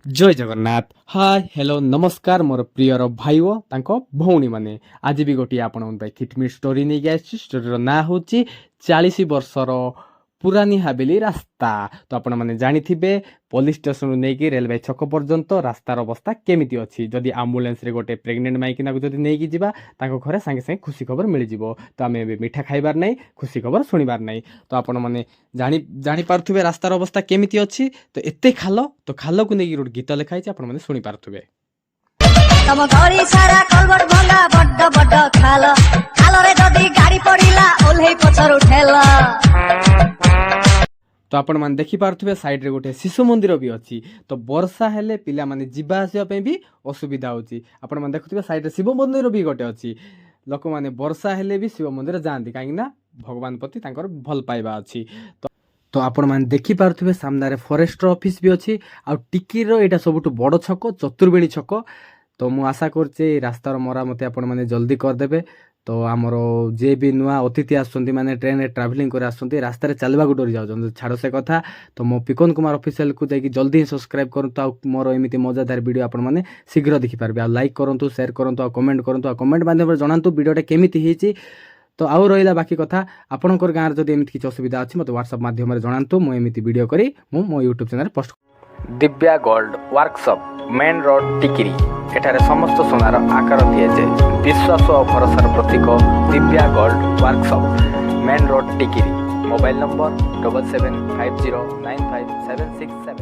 जय Jagannath hi hello नमस्कार मोर prior भाई ओ तांको भौणी माने आज भी गोटी आपण पे खिटमिट स्टोरी नहीं गया स्टोरी ना होची 40 वर्षर पुरानी हावेली रास्ता तो आपण माने जानी थिबे पुलिस स्टेशन नहीं कि रेलवे छक पर्यंत रास्तार अवस्था केमिति अछि जदि एम्बुलेंस रे गोटे प्रेग्नेंट माइकिना को जदि नहीं कि जिबा तांको घरे संगे संगे खुशी खबर मिल जिवो तो आमे भी मीठा खाइबार नहीं खुशी खबर सुनिबार नहीं तो आपण माने जानी जानी पार्थुबे रास्तार अवस्था केमिति अछि तो एते खालो तो खालो को नहीं गीत लिखा है आपण माने सुनी पार्थुबे तम घरी सारा कलबट भंगा बड्ड बड्ड खाल खाल रे जदी गाड़ी पड़िला ओल्हे पछर उठेला तो आपण माने देखि पार्थुबे साइड रे गोटे शिशु मंदिर भी अछि तो वर्षा हेले पिला माने जिबा आसिया पे भी असुविधा होछि आपण माने देखुथिबे साइड रे शिव मंदिर भी गोटे अछि लोक माने वर्षा हेले भी शिव मंदिर जांती काहे ना भगवान प्रति तांकर भल पाइबा अछि तो आपण माने देखि पार्थुबे सामने रे फॉरेस्टर ऑफिस भी अछि आ टिकिर रो एटा सबटु बड़ छक चतुर्वेणी छक तो मु आशा करछे रास्तार मरामती आपण माने जल्दी कर देबे तो आमर जे भी नुआ अतिथि आसुंती माने ट्रेन रे ट्रैवलिंग करे आसुंती रास्ता रे चलबा को डरी जाउछन छाड़ो से कथा तो मो पिकन कुमार ऑफिशियल को जाई जल्दी ही सब्सक्राइब करंतु आ मोर एमिति मजादार वीडियो आपण माने शीघ्र देखि पारबे आ लाइक करंतु शेयर करंतु आ कमेंट माध्यम रे जणांतु वीडियोटा केमिति हेछि तो आउ रहिला बाकी कथा आपणकर गाँव जदि एमिति किछि असुविधा अछि मते व्हाट्सएप माध्यम रे जणांतु मो एमिति वीडियो करी मो YouTube channel post Divya gold workshop main road Tikiri एठारे समस्त सोनार आकार दिए विश्वास और भरोसार प्रतीक Divya gold workshop main road Tikiri mobile number 7750957667